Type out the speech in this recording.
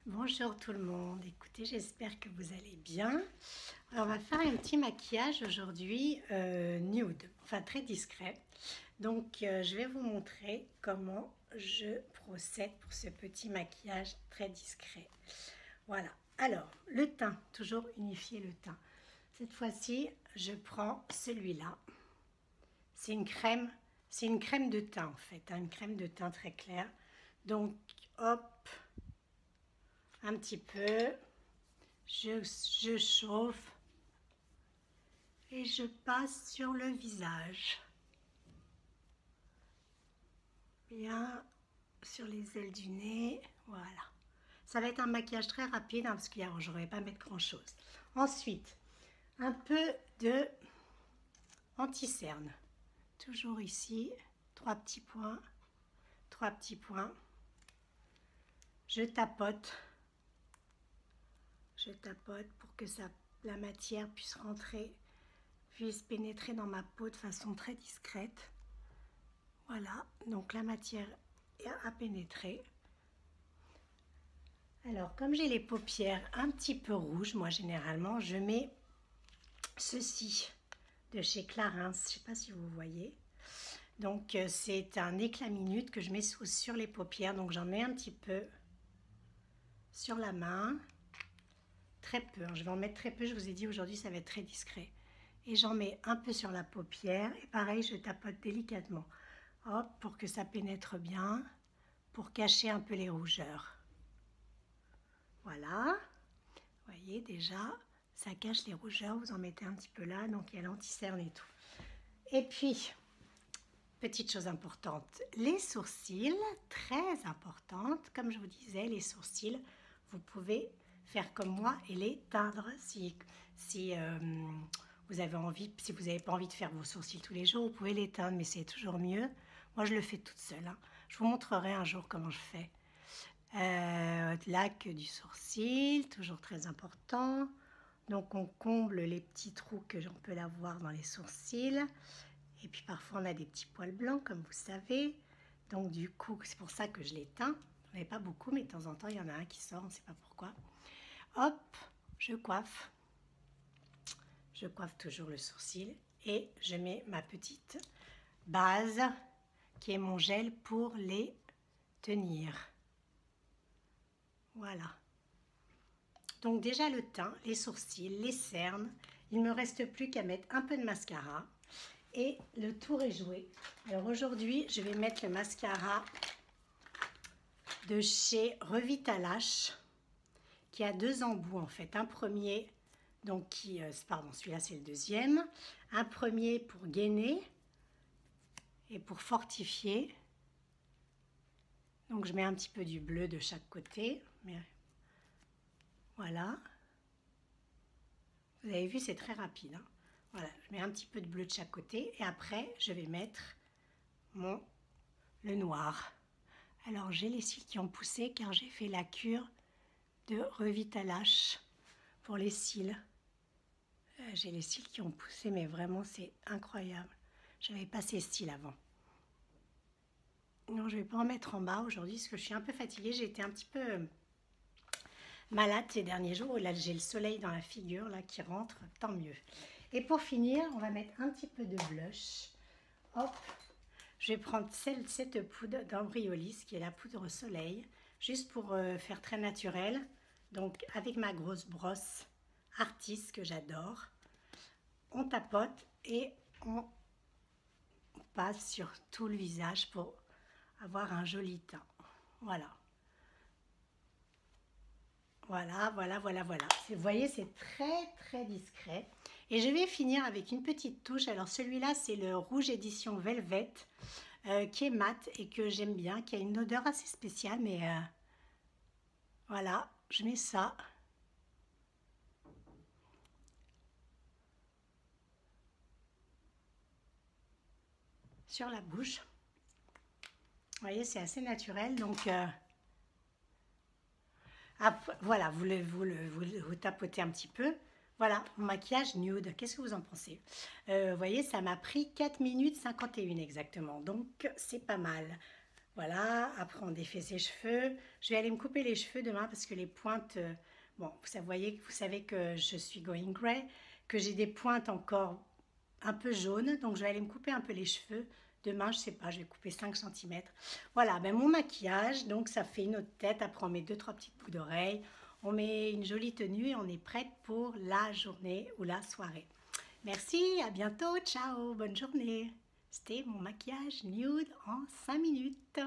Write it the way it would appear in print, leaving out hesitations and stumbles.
Bonjour tout le monde, écoutez, j'espère que vous allez bien. Alors, on va faire un petit maquillage aujourd'hui nude, enfin très discret. Donc je vais vous montrer comment je procède pour ce petit maquillage très discret. Voilà, alors le teint, toujours unifier le teint. Cette fois-ci, je prends celui-là. C'est une crème de teint en fait, hein, une crème de teint très claire. Donc hop, un petit peu, je chauffe et je passe sur le visage, bien sur les ailes du nez, voilà. Ça va être un maquillage très rapide hein, parce que je ne vais pas mettre grand chose. Ensuite, un peu de anti-cerne, toujours ici, trois petits points, je tapote pour que la matière puisse rentrer, puisse pénétrer dans ma peau de façon très discrète. Voilà, donc la matière a pénétré. Alors, comme j'ai les paupières un petit peu rouges, moi généralement, je mets ceci de chez Clarins, je ne sais pas si vous voyez. Donc, c'est un éclat minute que je mets sur les paupières, donc j'en mets un petit peu sur la main. Très peu, hein. Je vais en mettre très peu, je vous ai dit aujourd'hui ça va être très discret. Et j'en mets un peu sur la paupière et pareil je tapote délicatement. Hop, pour que ça pénètre bien, pour cacher un peu les rougeurs. Voilà, vous voyez déjà, ça cache les rougeurs, vous en mettez un petit peu là, donc il y a l'anti-cerne et tout. Et puis, petite chose importante, les sourcils, très importante, comme je vous disais, les sourcils, vous pouvez faire comme moi et les teindre si vous avez envie, si vous n'avez pas envie de faire vos sourcils tous les jours, vous pouvez les teindre, mais c'est toujours mieux. Moi, je le fais toute seule. Hein. Je vous montrerai un jour comment je fais. Lac du sourcil, toujours très important. Donc, on comble les petits trous que l'on peut avoir dans les sourcils. Et puis, parfois, on a des petits poils blancs, comme vous savez. Donc, du coup, c'est pour ça que je les teins. J'en ai pas beaucoup, mais de temps en temps, il y en a un qui sort, on ne sait pas pourquoi. Hop, je coiffe. Je coiffe toujours le sourcil et je mets ma petite base qui est mon gel pour les tenir. Voilà. Donc déjà le teint, les sourcils, les cernes. Il ne me reste plus qu'à mettre un peu de mascara et le tour est joué. Alors aujourd'hui, je vais mettre le mascara de chez Revitalash qui a deux embouts en fait. Un premier, donc pardon, celui-là c'est le deuxième. Un premier pour gainer et pour fortifier. Donc je mets un petit peu du bleu de chaque côté. Voilà. Vous avez vu, c'est très rapide. Hein. Voilà, je mets un petit peu de bleu de chaque côté et après je vais mettre le noir. Alors j'ai les cils qui ont poussé car j'ai fait la cure de Revitalash pour les cils. J'ai les cils qui ont poussé, mais vraiment c'est incroyable. Je n'avais pas ces cils avant. Non, je ne vais pas en mettre en bas aujourd'hui parce que je suis un peu fatiguée. J'ai été un petit peu malade ces derniers jours. Là, j'ai le soleil dans la figure là qui rentre, tant mieux. Et pour finir, on va mettre un petit peu de blush. Hop, je vais prendre cette poudre d'Ambriolis qui est la poudre soleil, juste pour faire très naturel. Donc avec ma grosse brosse Artis que j'adore, on tapote et on passe sur tout le visage pour avoir un joli teint. Voilà. Voilà. Vous voyez, c'est très discret. Et je vais finir avec une petite touche. Alors celui-là, c'est le Rouge Édition Velvet, qui est mat et que j'aime bien, qui a une odeur assez spéciale. Mais voilà, je mets ça. Sur la bouche. Vous voyez, c'est assez naturel. Donc, voilà, vous tapotez un petit peu. Voilà, mon maquillage nude. Qu'est-ce que vous en pensez? Vous voyez, ça m'a pris 4 minutes 51 exactement. Donc, c'est pas mal. Voilà, après on défait ses cheveux. Je vais aller me couper les cheveux demain parce que les pointes, bon, vous savez que je suis going grey, que j'ai des pointes encore un peu jaunes, donc je vais aller me couper un peu les cheveux. Demain, je sais pas, je vais couper 5 centimètres. Voilà, ben mon maquillage, donc ça fait une autre tête. Après, on met deux, trois petites boucles d'oreilles. On met une jolie tenue et on est prête pour la journée ou la soirée. Merci, à bientôt, ciao, bonne journée. C'était mon maquillage nude en 5 minutes.